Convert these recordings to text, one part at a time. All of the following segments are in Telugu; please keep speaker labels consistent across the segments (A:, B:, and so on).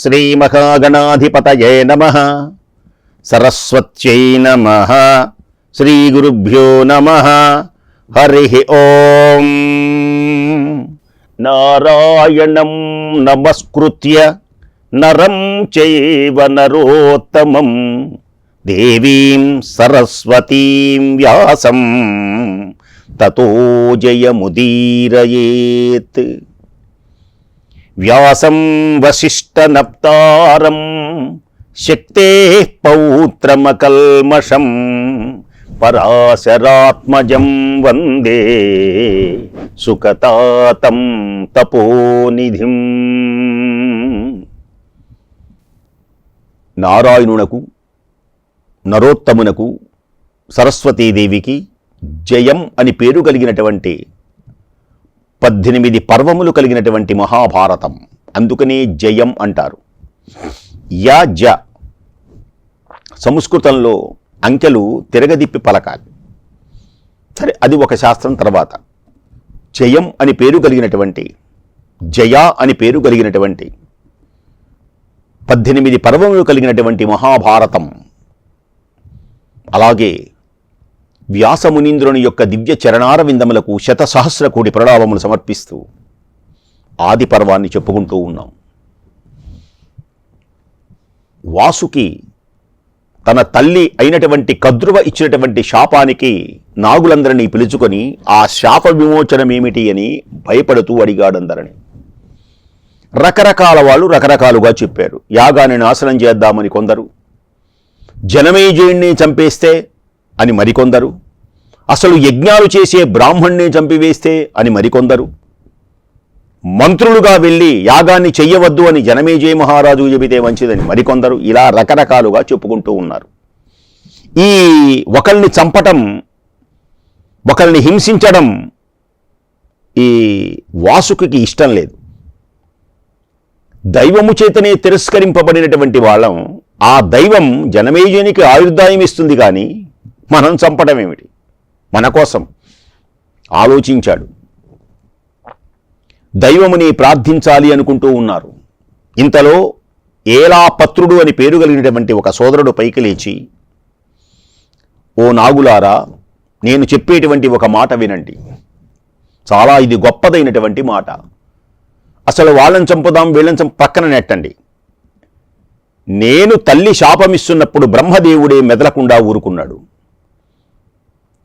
A: శ్రీమహాగణాధిపతయే నమః. సరస్వత్యై నమః. శ్రీగురుభ్యో నమః. హరి ఓం. నారాయణం నమస్కృత్య నరం చైవ నరోత్తమం దేవీం సరస్వతీం వ్యాసం తతో జయముదీరయేత్. వ్యాసం వసిష్ఠనప్తారం శక్తేః పౌత్రమకల్మషం పరాశరాత్మజం వందే సుఖతాతం తపోనిధిం. నారాయణునకు, నరోత్తమునకు, సరస్వతీదేవికి జయం అని పేరు కలిగినటువంటి 18 పర్వములు కలిగినటువంటి మహాభారతం. అందుకనే జయం అంటారు. యా జ సంస్కృతంలో అంకెలు తిరగదిప్పి పలకాలి. సరే, అది ఒక శాస్త్రం. తర్వాత జయం అని పేరు కలిగినటువంటి, జయ అని పేరు కలిగినటువంటి 18 పర్వములు కలిగినటువంటి మహాభారతం. అలాగే వ్యాసమునీంద్రుని యొక్క దివ్య చరణార విందములకు 100,000 కోటి ప్రణామములు సమర్పిస్తూ ఆది పర్వాన్ని చెప్పుకుంటూ ఉన్నాం. వాసుకి తన తల్లి అయినటువంటి కద్రువ ఇచ్చినటువంటి శాపానికి నాగులందరినీ పిలుచుకొని ఆ శాప విమోచనమేమిటి అని భయపడుతూ అడిగాడందరిని. రకరకాల వాళ్ళు రకరకాలుగా చెప్పారు. యాగాన్ని నాశనం చేద్దామని కొందరు, జనమేజయుణ్ణి చంపేస్తే అని మరికొందరు, అసలు యజ్ఞాలు చేసే బ్రాహ్మణ్ణి చంపివేస్తే అని మరికొందరు, మంత్రులుగా వెళ్ళి యాగాన్ని చెయ్యవద్దు అని జనమేజయ మహారాజు చెబితే మంచిదని మరికొందరు. ఇలా రకరకాలుగా చెప్పుకుంటూ ఉన్నారు. ఈ ఒకరిని చంపటం, ఒకరిని హింసించడం ఈ వాసుకి ఇష్టం లేదు. దైవము చేతనే తిరస్కరింపబడినటువంటి వాళ్ళం. ఆ దైవం జనమేజయునికి ఆయుర్దాయం ఇస్తుంది, కానీ మనం చంపడం ఏమిటి? మన కోసం ఆలోచించాడు. దైవముని ప్రార్థించాలి అనుకుంటూ ఉన్నారు. ఇంతలో ఏలాపత్రుడు అని పేరు కలిగినటువంటి ఒక సోదరుడు పైకి లేచి, ఓ నాగులారా, నేను చెప్పేటువంటి ఒక మాట వినండి. చాలా ఇది గొప్పదైనటువంటి మాట. అసలు వాళ్ళని చంపుదాం, వీళ్ళని పక్కన నెట్టండి. నేను తల్లి శాపమిస్తున్నప్పుడు బ్రహ్మదేవుడే మెదలకుండా ఊరుకున్నాడు.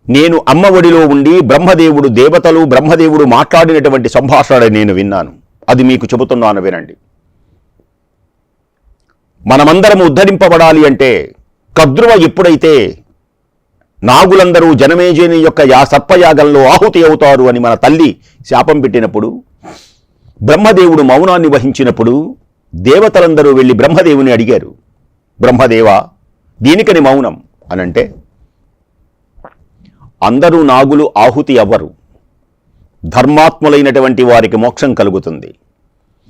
A: నేను అమ్మ ఒడిలో ఉండి బ్రహ్మదేవుడు, దేవతలు, బ్రహ్మదేవుడు మాట్లాడినటువంటి సంభాషణ నేను విన్నాను. అది మీకు చెబుతున్నాను, వినండి. మనమందరం ఉద్ధరింపబడాలి అంటే కద్రువ ఎప్పుడైతే నాగులందరూ జనమేజయుని యొక్క సర్పయాగంలో ఆహుతి అవుతారు అని మన తల్లి శాపం పెట్టినప్పుడు, బ్రహ్మదేవుడు మౌనాన్ని వహించినప్పుడు దేవతలందరూ వెళ్ళి బ్రహ్మదేవుని అడిగారు, బ్రహ్మదేవా, దీనికని మౌనం అనంటే, అందరూ నాగులు ఆహుతి అవ్వరు, ధర్మాత్ములైనటువంటి వారికి మోక్షం కలుగుతుంది.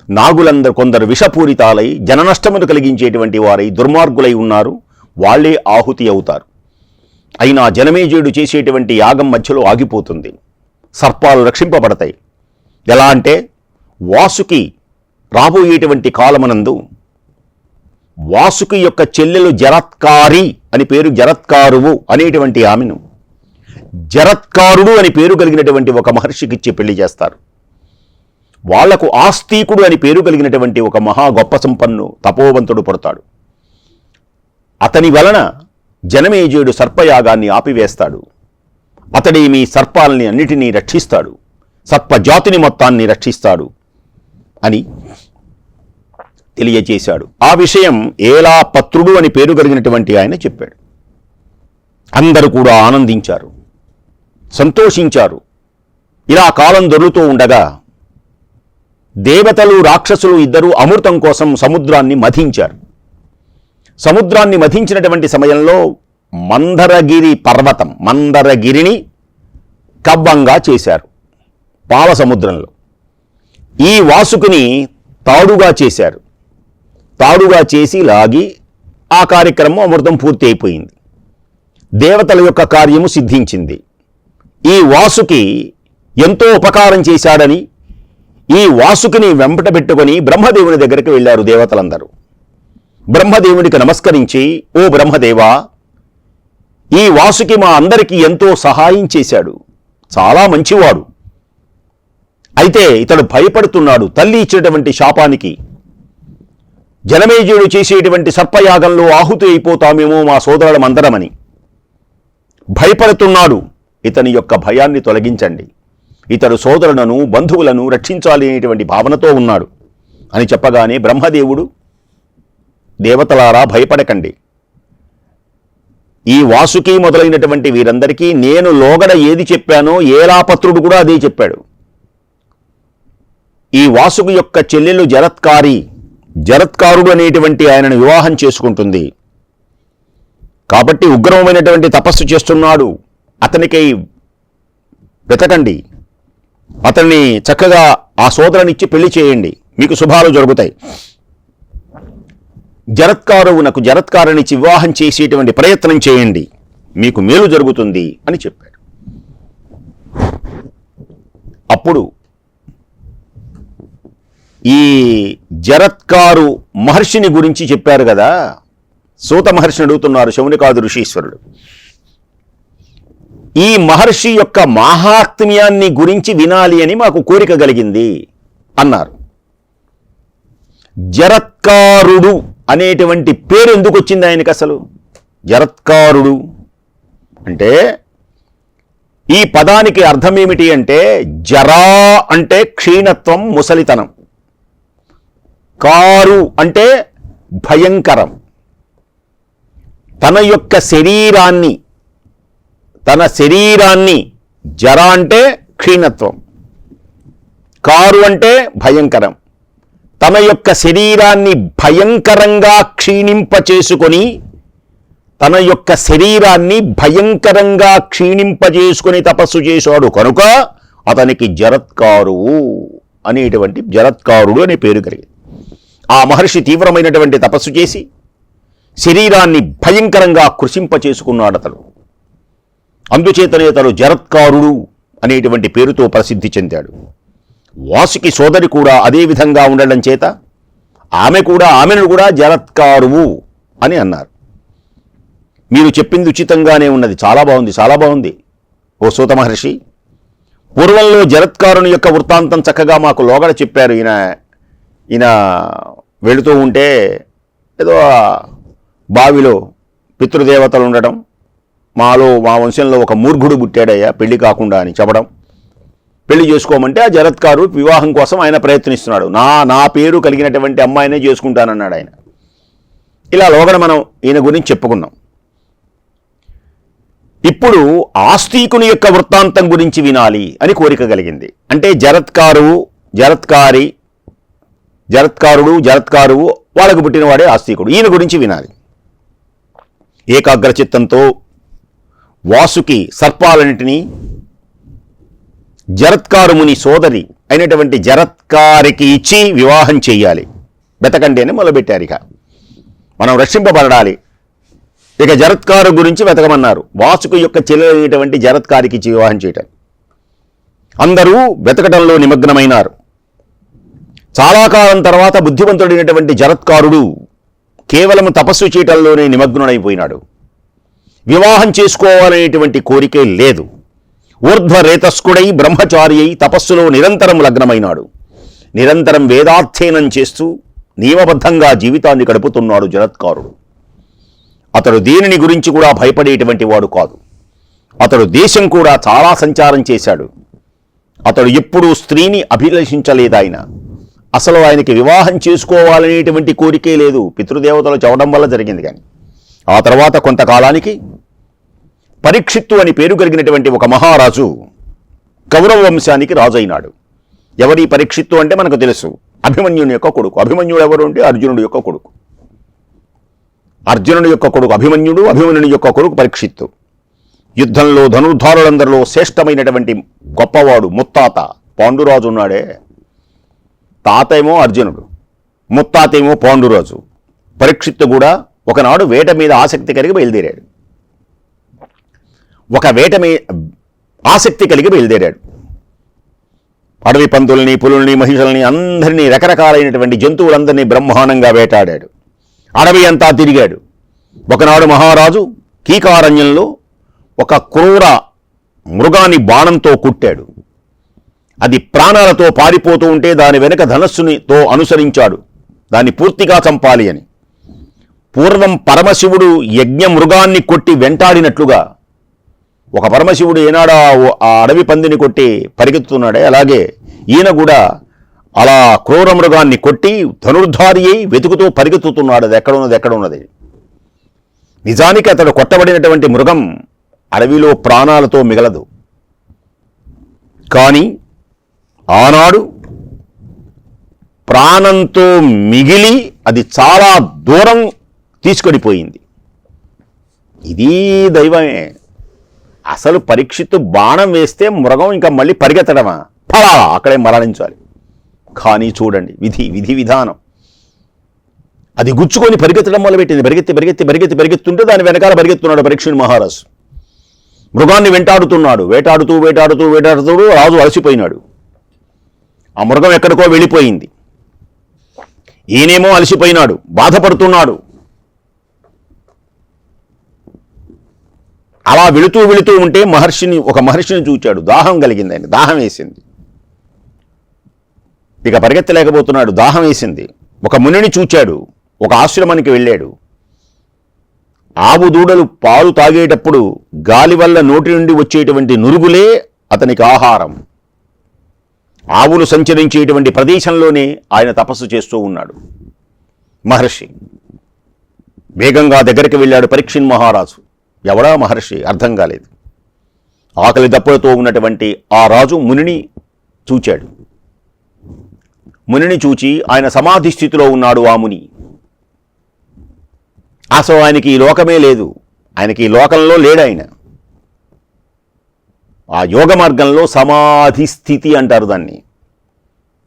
A: నాగులందరూ కొందరు విషపూరితాలై జననష్టమును కలిగించేటువంటి వారై దుర్మార్గులై ఉన్నారు, వాళ్లే ఆహుతి అవుతారు. అయినా జనమేజయుడు చేసేటువంటి యాగం మధ్యలో ఆగిపోతుంది, సర్పాలు రక్షింపబడతాయి. ఎలా అంటే, వాసుకి రాబోయేటువంటి కాలమనందు వాసుకి యొక్క చెల్లెలు జరత్కారి అని పేరు, జరత్కారువు అనేటువంటి ఆమెను జరత్కారుడు అని పేరు కలిగినటువంటి ఒక మహర్షికిచ్చి పెళ్లి చేస్తారు. వాళ్లకు ఆస్తికుడు అని పేరు కలిగినటువంటి ఒక మహా గొప్ప సంపన్ను తపోవంతుడు పుడతాడు. అతని వలన జనమేజయుడు సర్పయాగాన్ని ఆపివేస్తాడు. అతడి మీ సర్పాలని అన్నిటినీ రక్షిస్తాడు, సర్పజాతిని మొత్తాన్ని రక్షిస్తాడు అని తెలియజేశాడు. ఆ విషయం ఏలాపత్రుడు అని పేరు కలిగినటువంటి ఆయన చెప్పాడు. అందరూ కూడా ఆనందించారు, సంతోషించారు. ఇలా కాలం దొరుకుతూ ఉండగా దేవతలు, రాక్షసులు ఇద్దరూ అమృతం కోసం సముద్రాన్ని మథించారు. సముద్రాన్ని మథించినటువంటి సమయంలో మందరగిరి పర్వతం, మందరగిరిని కవ్వంగా చేశారు పాల సముద్రంలో. ఈ వాసుకుని తాడుగా చేశారు. తాడుగా చేసి లాగి ఆ కార్యక్రమం అమృతం పూర్తి అయిపోయింది. దేవతల యొక్క కార్యము సిద్ధించింది. ఈ వాసుకి ఎంతో ఉపకారం చేశాడని ఈ వాసుకిని వెంపట పెట్టుకొని బ్రహ్మదేవుని దగ్గరికి వెళ్ళారు దేవతలందరూ. బ్రహ్మదేవునికి నమస్కరించి, ఓ బ్రహ్మదేవా, ఈ వాసుకి మా అందరికీ ఎంతో సహాయం చేశాడు, చాలా మంచివాడు. అయితే ఇతడు భయపడుతున్నాడు తల్లి ఇచ్చినటువంటి శాపానికి. జనమేజయుడు చేసేటువంటి సర్పయాగంలో ఆహుతి అయిపోతామేమో మా సోదరులమందరమని భయపడుతున్నాడు. ఇతని యొక్క భయాన్ని తొలగించండి, ఇతడు సోదరులను బంధువులను రక్షించాలి అనేటువంటి భావనతో ఉన్నాడు అని చెప్పగానే బ్రహ్మదేవుడు, దేవతలారా భయపడకండి, ఈ వాసుకి మొదలైనటువంటి వీరందరికీ నేను లోగడ ఏది చెప్పానో ఏలాపత్రుడు కూడా అదే చెప్పాడు. ఈ వాసుకి యొక్క చెల్లెలు జరత్కారుడు అనేటువంటి ఆయనను వివాహం చేసుకుంటుంది. కాబట్టి ఉగ్రమైనటువంటి తపస్సు చేస్తున్నాడు, అతనికి వెతకండి, అతన్ని చక్కగా ఆ సోదరునిచ్చి పెళ్లి చేయండి, మీకు శుభాలు జరుగుతాయి. జరత్కారునిచ్చి వివాహం చేసేటువంటి ప్రయత్నం చేయండి, మీకు మేలు జరుగుతుంది అని చెప్పాడు. అప్పుడు ఈ జరత్కారు మహర్షిని గురించి చెప్పారు కదా, సూత మహర్షిని అడుగుతున్నారు శౌనకాది ఋషీశ్వరుడు. ఈ మహర్షి యొక్క మాహాత్మ్యాన్ని గురించి వినాలి అని మాకు కోరిక కలిగింది అన్నారు. జరత్కారుడు అనేటువంటి పేరు ఎందుకు వచ్చింది ఆయనకి అసలు? జరత్కారుడు అంటే ఈ పదానికి అర్థం ఏమిటి అంటే, జరా అంటే క్షీణత్వం, ముసలితనం, కారు అంటే భయంకరం. తన శరీరాన్ని జర అంటే క్షీణత్వం, కారు అంటే భయంకరం, తన యొక్క శరీరాన్ని భయంకరంగా క్షీణింపచేసుకొని తపస్సు చేశాడు కనుక అతనికి జరత్కారుడు అనే పేరు కలిగింది. ఆ మహర్షి తీవ్రమైనటువంటి తపస్సు చేసి శరీరాన్ని భయంకరంగా కృషింపచేసుకున్నాడు అతడు. అందుచేతనే అతడు జరత్కారుడు అనేటువంటి పేరుతో ప్రసిద్ధి చెందాడు. వాసుకి సోదరి కూడా అదే విధంగా ఉండడం చేత ఆమెను కూడా జరత్కారువు అని అన్నారు. మీరు చెప్పింది ఉచితంగానే ఉన్నది, చాలా బాగుంది ఓ సూత మహర్షి. పూర్వంలో జరత్కారుని యొక్క వృత్తాంతం చక్కగా మాకు లోగడ చెప్పారు. ఈయన వెళుతూ ఉంటే ఏదో బావిలో పితృదేవతలు ఉండడం, మా వంశంలో ఒక మూర్ఖుడు పుట్టాడయ్యా పెళ్లి కాకుండా అని చెప్పడం, పెళ్లి చేసుకోమంటే ఆ జరత్కారు వివాహం కోసం ఆయన ప్రయత్నిస్తున్నాడు. నా పేరు కలిగినటువంటి అమ్మాయినే చేసుకుంటానన్నాడు ఆయన. ఇలా లోగడ మనం ఈయన గురించి చెప్పుకున్నాం. ఇప్పుడు ఆస్తికుని యొక్క వృత్తాంతం గురించి వినాలి అని కోరిక కలిగింది. అంటే జరత్కారుడు వాళ్ళకు పుట్టినవాడే ఆస్తికుడు, ఈయన గురించి వినాలి. ఏకాగ్రచిత్తంతో వాసుకి సర్పాలన్నింటినీ జరత్కారుముని సోదరి అయినటువంటి జరత్కారికి ఇచ్చి వివాహం చెయ్యాలి, వెతకండి అని మొదలుపెట్టారు. ఇక మనం రక్షింపబడాలి, ఇక జరత్కారు గురించి వెతకమన్నారు. వాసుకు యొక్క చెల్లెలైనటువంటి జరత్కారికి ఇచ్చి వివాహం చేయటం. అందరూ వెతకటంలో నిమగ్నమైనారు. చాలా కాలం తర్వాత బుద్ధిమంతుడైనటువంటి జరత్కారుడు కేవలం తపస్సు చేయటంలోనే నిమగ్నుడైపోయినాడు. వివాహం చేసుకోవాలనేటువంటి కోరికే లేదు. ఊర్ధ్వరేతస్కుడై బ్రహ్మచారి అయి తపస్సులో నిరంతరం లగ్నమైనాడు. నిరంతరం వేదాధ్యయనం చేస్తూ నియమబద్ధంగా జీవితాన్ని గడుపుతున్నాడు జరత్కారుడు. అతడు దేనిని గురించి కూడా భయపడేటువంటి వాడు కాదు. అతడు దేశం కూడా చాలా సంచారం చేశాడు. అతడు ఎప్పుడూ స్త్రీని అభిలషించలేదు. అసలు ఆయనకి వివాహం చేసుకోవాలనేటువంటి కోరికే లేదు. పితృదేవతలు చెప్పడం వల్ల జరిగింది. కానీ ఆ తర్వాత కొంతకాలానికి పరీక్షిత్తు అని పేరు కలిగినటువంటి ఒక మహారాజు కౌరవ వంశానికి రాజు అయినాడు. ఎవరి పరీక్షిత్తు అంటే మనకు తెలుసు, అభిమన్యుని యొక్క కొడుకు. అభిమన్యుడు ఎవరు అంటే అర్జునుడి యొక్క కొడుకు. అభిమన్యుడు, అభిమన్యుని యొక్క కొడుకు పరీక్షిత్తు. యుద్ధంలో ధనుర్ధారులందరిలో శ్రేష్టమైనటువంటి గొప్పవాడు ముత్తాత పాండురాజు ఉన్నాడే. తాతేమో అర్జునుడు, ముత్తాతేమో పాండురాజు. పరీక్షిత్తు కూడా ఒకనాడు వేట మీద ఆసక్తి కలిగి బయలుదేరాడు. అడవి పందుల్ని, పులుల్ని, మహిషుల్ని, అందరినీ, రకరకాలైనటువంటి జంతువులందరినీ బ్రహ్మాండంగా వేటాడాడు. అడవి అంతా తిరిగాడు. ఒకనాడు మహారాజు కీకారణ్యంలో ఒక క్రూర మృగాన్ని బాణంతో కుట్టాడు. అది ప్రాణాలతో పారిపోతూ ఉంటే దాని వెనుక ధనస్సునితో అనుసరించాడు, దాన్ని పూర్తిగా చంపాలి అని. పూర్వం పరమశివుడు యజ్ఞ మృగాన్ని కొట్టి వెంటాడినట్లుగా ఒక పరమశివుడు ఏనాడా ఆ అడవి పందిని కొట్టి పరిగెత్తుతున్నాడే, అలాగే ఈయన కూడా అలా క్రూర మృగాన్ని కొట్టి ధనుర్ధారి అయి వెతుకుతూ పరిగెత్తుతున్నాడు. అది ఎక్కడున్నది. నిజానికి అతడు కొట్టబడినటువంటి మృగం అడవిలో ప్రాణాలతో మిగలదు. కానీ ఆనాడు ప్రాణంతో మిగిలి అది చాలా దూరం తీసుకొనిపోయింది. ఇది దైవమే. అసలు పరీక్షిత్తు బాణం వేస్తే మృగం ఇంకా మళ్ళీ పరిగెత్తడమా? ఫలా అక్కడే మరణించాలి. కానీ చూడండి విధి విధానం. అది గుచ్చుకొని పరిగెత్తడం మొదలుపెట్టింది. పరిగెత్తుంటే దాని వెనకాల పరిగెత్తున్నాడు పరీక్షిత్ మహారాజు. మృగాన్ని వెంటాడుతున్నాడు. వేటాడుతూ రాజు అలసిపోయినాడు. ఆ మృగం ఎక్కడికో వెళ్ళిపోయింది. ఈయనేమో అలసిపోయినాడు, బాధపడుతున్నాడు. అలా వెళుతూ ఉంటే ఒక మహర్షిని చూచాడు. దాహం కలిగింది, ఆయన దాహం వేసింది. ఇక పరిగెత్తలేకపోతున్నాడు, దాహం వేసింది. ఒక మునిని చూచాడు, ఒక ఆశ్రమానికి వెళ్ళాడు. ఆవు దూడలు పాలు తాగేటప్పుడు గాలి వల్ల నోటి నుండి వచ్చేటువంటి నురుగులే అతనికి ఆహారం. ఆవులు సంచరించేటువంటి ప్రదేశంలోనే ఆయన తపస్సు చేస్తూ ఉన్నాడు మహర్షి. వేగంగా దగ్గరికి వెళ్ళాడు పరీక్షిత్ మహారాజు. ఎవడా మహర్షి అర్థం కాలేదు. ఆకలి దప్పులతో ఉన్నటువంటి ఆ రాజు మునిని చూచాడు. మునిని చూచి ఆయన సమాధి స్థితిలో ఉన్నాడు. ఆ ముని అసలు ఆయనకి ఈ లోకమే లేదు, ఆయనకి ఈ లోకంలో లేడు. ఆయన ఆ యోగ మార్గంలో సమాధి స్థితి అంటారు దాన్ని.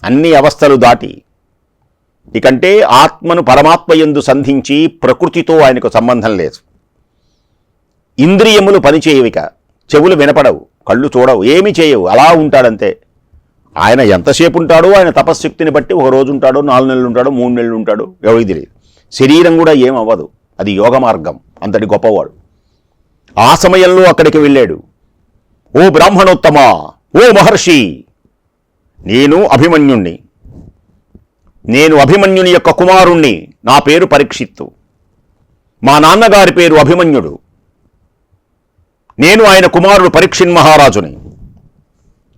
A: అన్ని అవస్థలు దాటి ఇకంటే ఆత్మను పరమాత్మ యందు సంధించి ప్రకృతితో ఆయనకు సంబంధం లేదు. ఇంద్రియములు పనిచేయవిక, చెవులు వినపడవు, కళ్ళు చూడవు, ఏమి చేయవు, అలా ఉంటాడంతే. ఆయన ఎంతసేపు ఉంటాడో ఆయన తపశ్శక్తిని బట్టి ఒక రోజు ఉంటాడో, 4 నెలలు ఉంటాడో, 3 నెలలు ఉంటాడో, ఎవరికి తెలియదు. శరీరం కూడా ఏం అవ్వదు. అది యోగ మార్గం. అంతటి గొప్పవాడు. ఆ సమయంలో అక్కడికి వెళ్ళాడు. ఓ బ్రాహ్మణోత్తమా, ఓ మహర్షి, నేను అభిమన్యుణ్ణి. నేను అభిమన్యుని యొక్క కుమారుణ్ణి. నా పేరు పరీక్షిత్తు. మా నాన్నగారి పేరు అభిమన్యుడు. నేను ఆయన కుమారుడు పరీక్షిత్ మహారాజుని.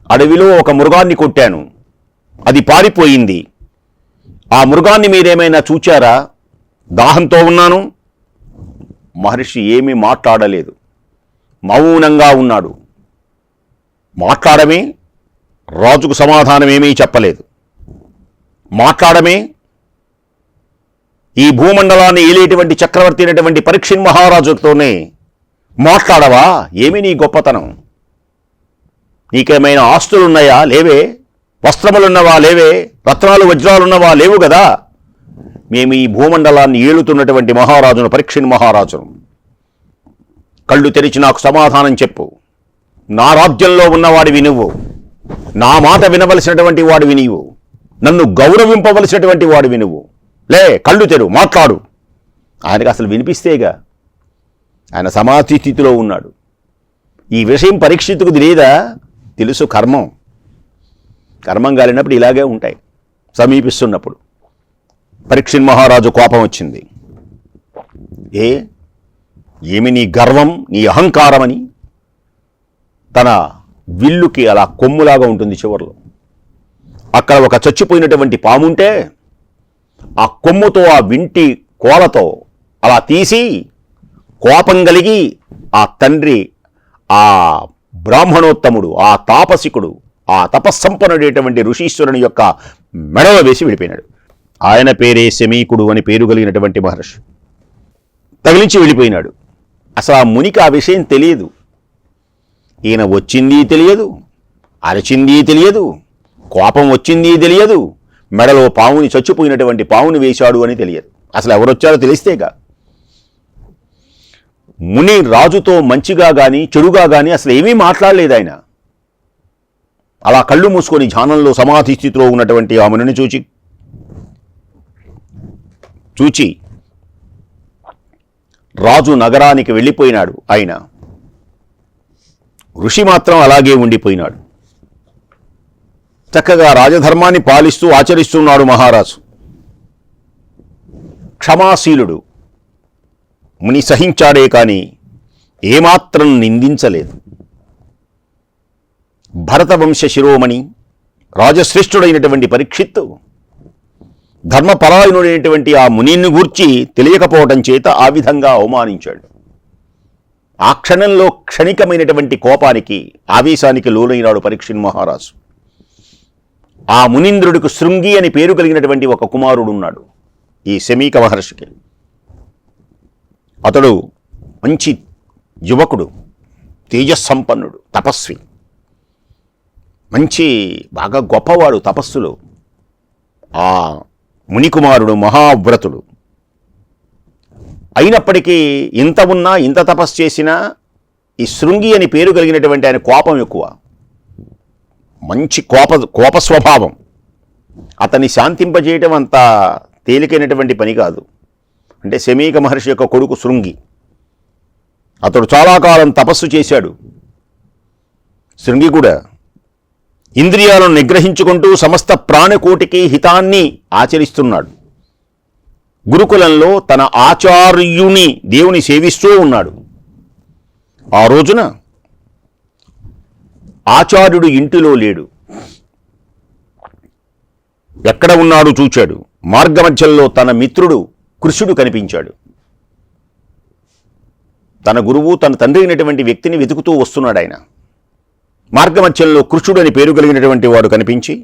A: అడవిలో ఒక మృగాన్ని కొట్టాను, అది పారిపోయింది. ఆ మృగాన్ని మీరేమైనా చూచారా? దాహంతో ఉన్నాను. మహర్షి ఏమీ మాట్లాడలేదు, మౌనంగా ఉన్నాడు. మాట్లాడమే, రాజుకు సమాధానం ఏమీ చెప్పలేదు. మాట్లాడమే, ఈ భూమండలాన్ని ఏలేటువంటి చక్రవర్తి అయినటువంటి పరీక్షిత్ మహారాజుతోనే మాట్లాడవా? ఏమి నీ గొప్పతనం? నీకేమైనా ఆస్తులున్నాయా? లేవే. వస్త్రములున్నవా? లేవే. రత్నాలు వజ్రాలున్నవా? లేవు కదా. మేము ఈ భూమండలాన్ని ఏలుతున్నటువంటి మహారాజును, పరీక్షిత్ మహారాజును. కళ్ళు తెరిచి నాకు సమాధానం చెప్పు. నా రాజ్యంలో ఉన్నవాడివి నువ్వు, నా మాట వినవలసినటువంటి వాడివి నీవు, నన్ను గౌరవింపవలసినటువంటి వాడివి నువ్వు. లే, కళ్ళు తెరు, మాట్లాడు. ఆయనకు అసలు వినిపిస్తేగా. ఆయన సమాధి స్థితిలో ఉన్నాడు. ఈ విషయం పరీక్షిత్తుకు తెలియదా? తెలుసు. కర్మం గాలినప్పుడు ఇలాగే ఉంటాయి. సమీపిస్తున్నప్పుడు పరీక్షిత్ మహారాజు కోపం వచ్చింది. ఏమి నీ గర్వం, నీ అహంకారమని తన విల్లుకి అలా కొమ్ములాగా ఉంటుంది చివర్లో. అక్కడ ఒక చచ్చిపోయినటువంటి పాముంటే ఆ కొమ్ముతో, ఆ వింటి కోలతో అలా తీసి కోపం కలిగి ఆ తండ్రి, ఆ బ్రాహ్మణోత్తముడు, ఆ తాపసికుడు, ఆ తపస్సంపన్నుడైనటువంటి ఋషీశ్వరుని యొక్క మెడలో వేసి వెళ్ళిపోయినాడు. ఆయన పేరే శమీకుడు అని పేరు కలిగినటువంటి మహర్షి. తగిలించి వెళ్ళిపోయినాడు. అసలు ఆ మునికి ఆ విషయం తెలియదు. ఈయన వచ్చింది తెలియదు, అరచింది తెలియదు, కోపం వచ్చింది తెలియదు, మెడలో పావుని, చచ్చిపోయినటువంటి పావుని వేశాడు అని తెలియదు. అసలు ఎవరొచ్చారో తెలిస్తేగా. ముని రాజుతో మంచిగా కానీ చెడుగా కానీ అసలు ఏమీ మాట్లాడలేదు ఆయన. అలా కళ్ళు మూసుకొని ధ్యానంలో సమాధి స్థితిలో ఉన్నటువంటి ఆ మునిని చూచి రాజు నగరానికి వెళ్ళిపోయినాడు. ఆయన ఋషి మాత్రం అలాగే ఉండిపోయినాడు. చక్కగా రాజధర్మాన్ని పాలిస్తూ ఆచరిస్తున్నాడు మహారాజు. క్షమాశీలుడు. ముని సహించాడే కానీ ఏమాత్రం నిందించలేదు. భరతవంశ శిరోమణి రాజశ్రేష్ఠుడైనటువంటి పరీక్షిత్తు ధర్మపరాయణుడైనటువంటి ఆ మునిని గూర్చి తెలియకపోవటం చేత ఆ విధంగా అవమానించాడు. ఆ క్షణంలో క్షణికమైనటువంటి కోపానికి ఆవేశానికి లోనైనాడు పరీక్షిత్ మహారాజు. ఆ మునీంద్రుడికి శృంగి అని పేరు కలిగినటువంటి ఒక కుమారుడు ఉన్నాడు ఈ శమీక మహర్షికి. అతడు మంచి యువకుడు, తేజస్సంపన్నుడు, తపస్వి, మంచి బాగా గొప్పవాడు తపస్సులో. ఆ మునికుమారుడు మహావ్రతుడు. అయినప్పటికీ ఇంత ఉన్నా, ఇంత తపస్సు చేసినా ఈ శృంగి అని పేరు కలిగినటువంటి ఆయన కోపం ఎక్కువ, మంచి కోప స్వభావం. అతన్ని శాంతింపజేయటం అంత తేలికైనటువంటి పని కాదు. అంటే శమీక మహర్షి యొక్క కొడుకు శృంగి. అతడు చాలా కాలం తపస్సు చేశాడు. శృంగి కూడా ఇంద్రియాలను నిగ్రహించుకుంటూ సమస్త ప్రాణకోటికి హితాన్ని ఆచరిస్తున్నాడు. గురుకులంలో తన ఆచార్యుని దేవుని సేవిస్తూ ఉన్నాడు. ఆ రోజున ఆచార్యుడు ఇంటిలో లేడు. ఎక్కడ ఉన్నాడు చూచాడు. మార్గమధ్యంలో తన మిత్రుడు కృషుడు కనిపించాడు. తన గురువు, తన తండ్రి అయినటువంటి వ్యక్తిని వెతుకుతూ వస్తున్నాడు ఆయన. మార్గమధ్యంలో కృషుడు అని పేరు కలిగినటువంటి వాడు కనిపించి,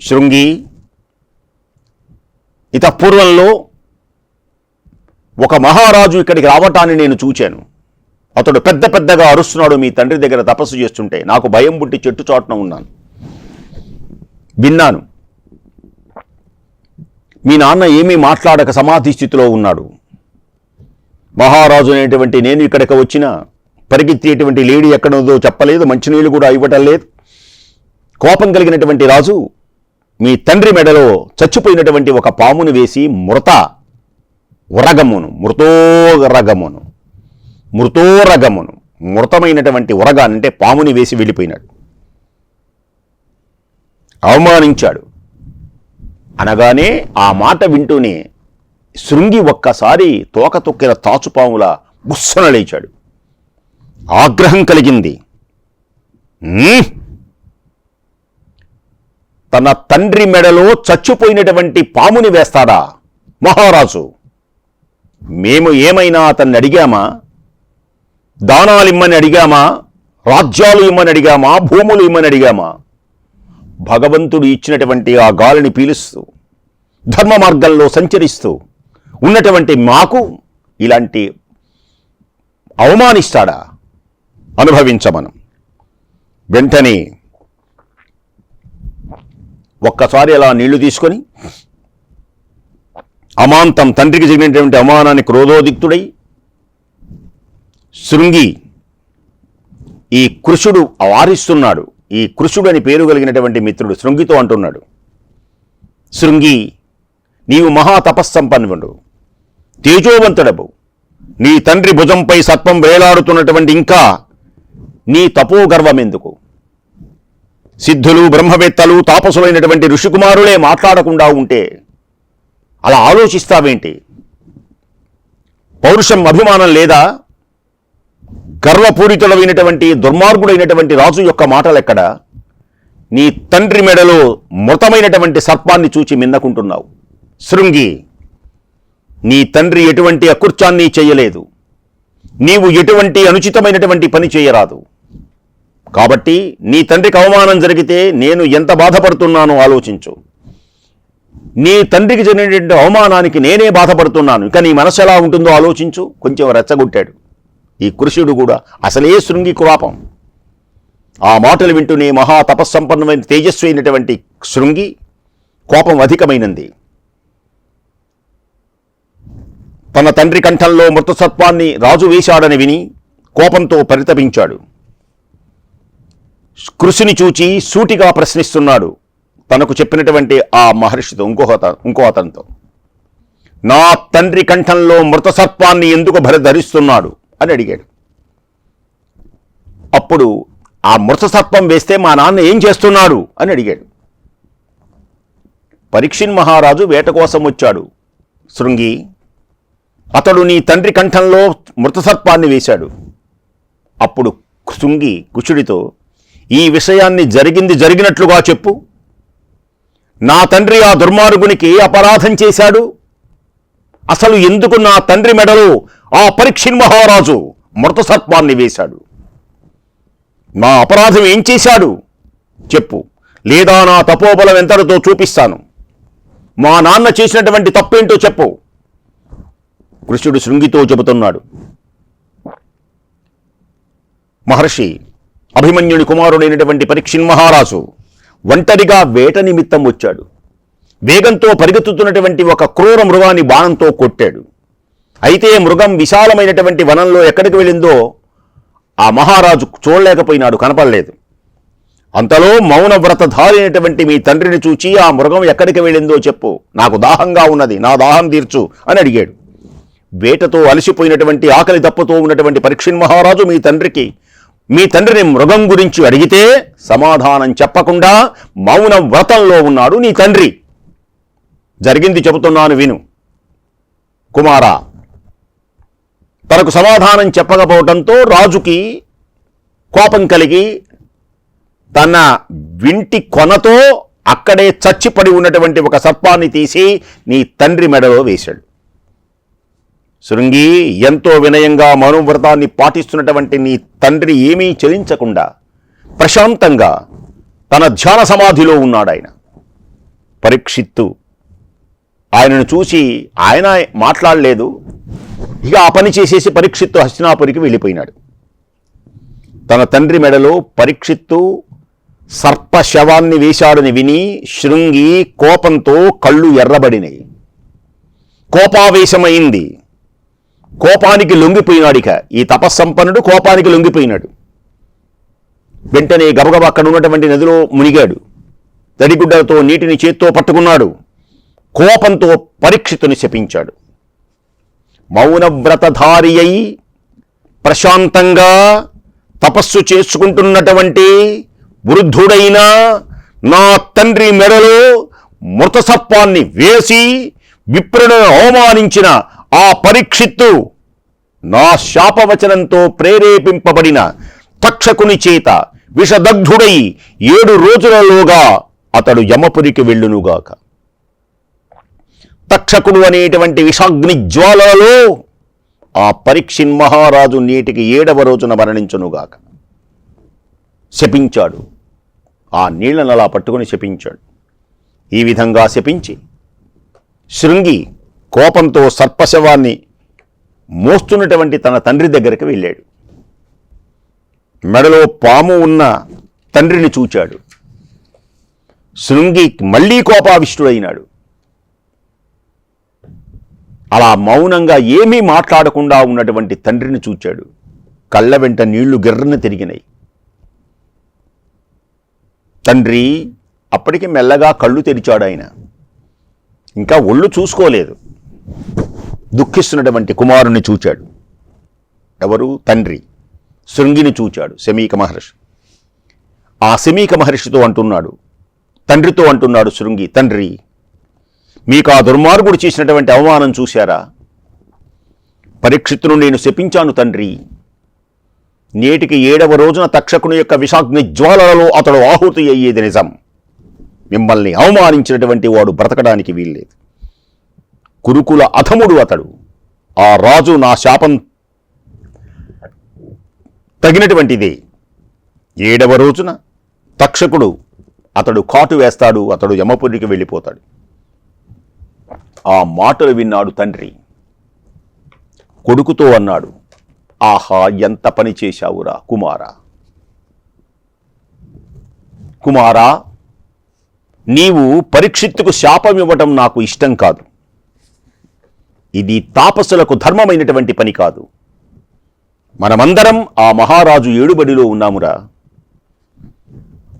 A: శృంగి, ఇతపూర్వంలో ఒక మహారాజు ఇక్కడికి రావటాన్ని నేను చూచాను. అతడు పెద్ద పెద్దగా అరుస్తున్నాడు మీ తండ్రి దగ్గర తపస్సు చేస్తుంటే. నాకు భయం పుట్టి చెట్టు చాటున ఉన్నాను, విన్నాను. మీ నాన్న ఏమీ మాట్లాడక సమాధి స్థితిలో ఉన్నాడు. మహారాజు అనేటువంటి నేను ఇక్కడికి వచ్చిన పరిగెత్తేటువంటి లేడీ ఎక్కడుందో చెప్పలేదు, మంచినీళ్ళు కూడా ఇవ్వటం లేదు. కోపం కలిగినటువంటి రాజు మీ తండ్రి మెడలో చచ్చిపోయినటువంటి ఒక పామును వేసి మృతమైనటువంటి ఉరగాన్ని అంటే పాముని వేసి వెళ్ళిపోయినాడు. అవమానించాడు. అనగానే ఆ మాట వింటూనే శృంగి ఒక్కసారి తోక తొక్కిన తాచుపాములా బుస్సన లేచాడు. ఆగ్రహం కలిగింది. తన తండ్రి మెడలో చచ్చిపోయినటువంటి పాముని వేస్తాడా మహారాజు? మేము ఏమైనా అతన్ని అడిగామా? దానాలు ఇమ్మని అడిగామా? రాజ్యాలు ఇమ్మని అడిగామా? భూములు ఇమ్మని అడిగామా? భగవంతుడు ఇచ్చినటువంటి ఆ గాలిని పీలుస్తూ ధర్మ మార్గంలో సంచరిస్తూ ఉన్నటువంటి మాకు ఇలాంటి అవమానిస్తాడా? అనుభవించమనం. వెంటనే ఒక్కసారి అలా నీళ్లు తీసుకొని అమాంతం తండ్రికి జరిగినటువంటి అవమానాన్ని క్రోధోదిక్తుడై శృంగి ఈ కృషుడు వారిస్తున్నాడు. ఈ కృషుడు అని పేరు కలిగినటువంటి మిత్రుడు శృంగితో అంటున్నాడు, శృంగి, నీవు మహాతపస్సంపన్నుడు, తేజోవంతుడవు. నీ తండ్రి భుజంపై సర్పం వేలాడుతున్నటువంటి ఇంకా నీ తపోగర్వం ఎందుకు? సిద్ధులు, బ్రహ్మవేత్తలు, తాపసులైనటువంటి ఋషికుమారులే మాట్లాడకుండా ఉంటే అలా ఆలోచిస్తావేంటి? పౌరుషం, అభిమానం లేదా? గర్వపూరితుడైనటువంటి దుర్మార్గుడైనటువంటి రాజు యొక్క మాటలెక్కడ? నీ తండ్రి మెడలో మృతమైనటువంటి సర్పాన్ని చూచి మిన్నకుంటున్నావు. శృంగి, నీ తండ్రి ఎటువంటి అకృత్యాన్ని చేయలేదు. నీవు ఎటువంటి అనుచితమైనటువంటి పని చేయరాదు. కాబట్టి నీ తండ్రికి అవమానం జరిగితే నేను ఎంత బాధపడుతున్నానో ఆలోచించు. నీ తండ్రికి జరిగినటువంటి అవమానానికి నేనే బాధపడుతున్నాను. ఇక నీ మనసు ఎలా ఉంటుందో ఆలోచించు. కొంచెం రెచ్చగొట్టాడు ఈ కృషుడు కూడా. అసలే శృంగి కోపం. ఆ మాటలు వింటూనే మహాతపస్సంపన్నమైన తేజస్వి అయినటువంటి శృంగి కోపం అధికమైనది. తన తండ్రి కంఠంలో మృతసత్వాన్ని రాజు వేశాడని విని కోపంతో పరితపించాడు. కృషిని చూచి సూటిగా ప్రశ్నిస్తున్నాడు తనకు చెప్పినటువంటి ఆ మహర్షితో, ఇంకో అతనితో. నా తండ్రి కంఠంలో మృత సర్పాన్ని ఎందుకు ధరిస్తున్నాడు అని అడిగాడు. అప్పుడు ఆ మృత సర్పం వేస్తే మా నాన్న ఏం చేస్తున్నాడు అని అడిగాడు. పరీక్షిన్ మహారాజు వేట కోసం వచ్చాడు శృంగి. అతడు నీ తండ్రి కంఠంలో మృత సర్పాన్ని వేశాడు. అప్పుడు శృంగి కుచుడితో, ఈ విషయాన్ని జరిగినట్లుగా చెప్పు. నా తండ్రి ఆ దుర్మార్గునికి అపరాధం చేశాడు. అసలు ఎందుకు నా తండ్రి మెడలో ఆ పరీక్షిన్ మహారాజు మృత సర్పాన్ని వేశాడు? నా అపరాధం ఏం చేశాడు చెప్పు, లేదా నా తపోబలం ఎంతటితో చూపిస్తాను. మా నాన్న చేసినటువంటి తప్పేంటో చెప్పు. కృష్ణుడు శృంగితో చెబుతున్నాడు. మహర్షి, అభిమన్యుని కుమారుడైనటువంటి పరీక్షిన్ మహారాజు ఒంటరిగా వేట నిమిత్తం వచ్చాడు. వేగంతో పరిగెత్తుతున్నటువంటి ఒక క్రూర మృగాన్ని బాణంతో కొట్టాడు. అయితే మృగం విశాలమైనటువంటి వనంలో ఎక్కడికి వెళ్ళిందో ఆ మహారాజు చూడలేకపోయినాడు, కనపడలేదు. అంతలో మౌనవ్రతధారి అయినటువంటి మీ తండ్రిని చూచి ఆ మృగం ఎక్కడికి వెళ్ళిందో చెప్పు, నాకు దాహంగా ఉన్నది, నా దాహం తీర్చు అని అడిగాడు. వేటతో అలసిపోయినటువంటి ఆకలి దప్పుతో ఉన్నటువంటి పరీక్షిన్ మహారాజు మీ తండ్రిని మృగం గురించి అడిగితే సమాధానం చెప్పకుండా మౌన వ్రతంలో ఉన్నాడు నీ తండ్రి. జరిగింది చెబుతున్నాను విను. కుమారా, తనకు సమాధానం చెప్పకపోవడంతో రాజుకి కోపం కలిగి తన వింటి కొనతో అక్కడే చచ్చిపడి ఉన్నటువంటి ఒక సర్పాన్ని తీసి నీ తండ్రి మెడలో వేశాడు. శృంగి, ఎంతో వినయంగా మౌనవ్రతాన్ని పాటిస్తున్నటువంటి నీ తండ్రి ఏమీ చెలించకుండా ప్రశాంతంగా తన ధ్యాన సమాధిలో ఉన్నాడు ఆయన. పరీక్షిత్తు ఆయనను చూసి ఆయన మాట్లాడలేదు. ఇక ఆ పని చేసేసి పరీక్షిత్తు హస్తినాపురికి వెళ్ళిపోయినాడు. తన తండ్రి మెడలో పరీక్షిత్తు సర్ప శవాన్ని వేశాడని విని శృంగి కోపంతో కళ్ళు ఎర్రబడినాయి. కోపావేశమైంది. కోపానికి లొంగిపోయినాడు. ఇక ఈ తపస్సంపన్నుడు కోపానికి లొంగిపోయినాడు. వెంటనే గబగబా అక్కడ ఉన్నటువంటి నదిలో మునిగాడు. తడిగుడ్డలతో నీటిని చేత్తో పట్టుకున్నాడు. కోపంతో పరీక్షితుని శపించాడు. మౌనవ్రతధారి అయి ప్రశాంతంగా తపస్సు చేసుకుంటున్నటువంటి వృద్ధుడైన నా తండ్రి మెడలో మృత సర్పాన్ని వేసి విప్రులను అవమానించిన ఆ పరీక్షిత్తు నా శాపవచనంతో ప్రేరేపింపబడిన తక్షకుని చేత విషదగ్ధుడై 7 రోజులలోగా అతడు యమపురికి వెళ్ళునుగాక. తక్షకుడు అనేటువంటి విషాగ్ని జ్వాలలో ఆ పరీక్షిన్ మహారాజు నీటికి 7వ రోజున మరణించునుగాక. శపించాడు. ఆ నీళ్లను అలా పట్టుకుని శపించాడు. ఈ విధంగా శపించి శృంగి కోపంతో సర్పశవాన్ని మోస్తున్నటువంటి తన తండ్రి దగ్గరికి వెళ్ళాడు. మెడలో పాము ఉన్న తండ్రిని చూచాడు. శృంగి మళ్లీ కోపావిష్టుడైనాడు. అలా మౌనంగా ఏమీ మాట్లాడకుండా ఉన్నటువంటి తండ్రిని చూచాడు. కళ్ళ వెంట నీళ్లు గిర్రన తిరిగినాయి. తండ్రి అప్పటికి మెల్లగా కళ్ళు తెరిచాడు. ఆయన ఇంకా ఒళ్ళు చూసుకోలేదు. దుఃఖిస్తున్నటువంటి కుమారుని చూచాడు. ఎవరు? తండ్రి శృంగిని చూచాడు, శమీక మహర్షి. ఆ శమీక మహర్షితో అంటున్నాడు, తండ్రితో అంటున్నాడు శృంగి, తండ్రి, మీకు ఆ దుర్మార్గుడు చేసినటువంటి అవమానం చూశారా? పరీక్షిత్తును నేను శపించాను తండ్రి. నేటికి 7వ రోజున తక్షకుని యొక్క విషాగ్ని జ్వాలలలో అతడు ఆహుతి అయ్యేది నిజం. మిమ్మల్ని అవమానించినటువంటి వాడు బ్రతకడానికి వీల్లేదు. కురుకుల అధముడు అతడు. ఆ రాజు నా శాపం తగినటువంటిదే. 7వ రోజున తక్షకుడు అతడు కాటు వేస్తాడు. అతడు యమపురికి వెళ్ళిపోతాడు. ఆ మాటలు విన్నాడు తండ్రి. కొడుకుతో అన్నాడు, ఆహా, ఎంత పని చేశావురా కుమారా. కుమారా, నీవు పరీక్షిత్తుకు శాపం ఇవ్వటం నాకు ఇష్టం కాదు. ఇది తాపసులకు ధర్మమైనటువంటి పని కాదు. మనమందరం ఆ మహారాజు ఏడుబడిలో ఉన్నామురా.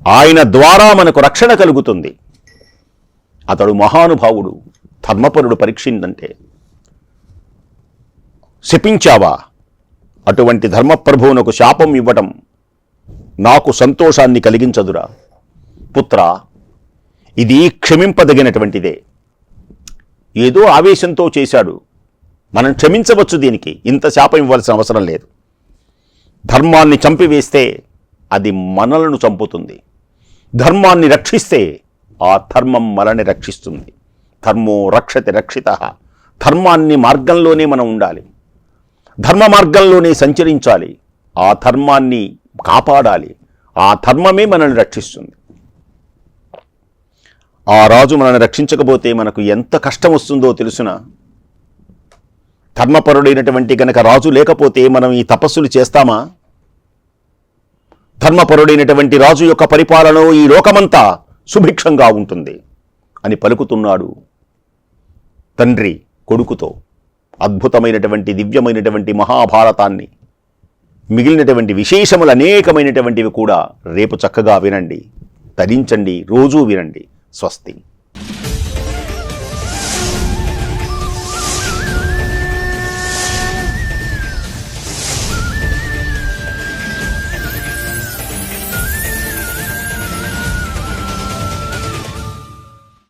A: ఆయన ద్వారా మనకు రక్షణ కలుగుతుంది. అతడు మహానుభావుడు, ధర్మపరుడు. పరీక్షిందంటే శపించావా? అటువంటి ధర్మప్రభువునకు శాపం ఇవ్వటం నాకు సంతోషాన్ని కలిగించదురా పుత్ర. ఇది క్షమింపదగినటువంటిదే. ఏదో ఆవేశంతో చేశాడు, మనం క్షమించవచ్చు. దీనికి ఇంత శాపం ఇవ్వాల్సిన అవసరం లేదు. ధర్మాన్ని చంపివేస్తే అది మనలను చంపుతుంది. ధర్మాన్ని రక్షిస్తే ఆ ధర్మం మనల్ని రక్షిస్తుంది. ధర్మో రక్షతి రక్షితః. ధర్మాన్ని మార్గంలోనే మనం ఉండాలి, ధర్మ మార్గంలోనే సంచరించాలి, ఆ ధర్మాన్ని కాపాడాలి. ఆ ధర్మమే మనల్ని రక్షిస్తుంది. ఆ రాజు మనల్ని రక్షించకపోతే మనకు ఎంత కష్టం వస్తుందో తెలుసునా? ధర్మపరుడైనటువంటి గనక రాజు లేకపోతే మనం ఈ తపస్సులు చేస్తామా? ధర్మపరుడైనటువంటి రాజు యొక్క పరిపాలన ఈ లోకమంతా సుభిక్షంగా ఉంటుంది అని పలుకుతున్నాడు తండ్రి కొడుకుతో. అద్భుతమైనటువంటి దివ్యమైనటువంటి మహాభారతాన్ని, మిగిలినటువంటి విశేషములు అనేకమైనటువంటివి కూడా రేపు చక్కగా వినండి, తరించండి, రోజూ వినండి. స్వస్తి.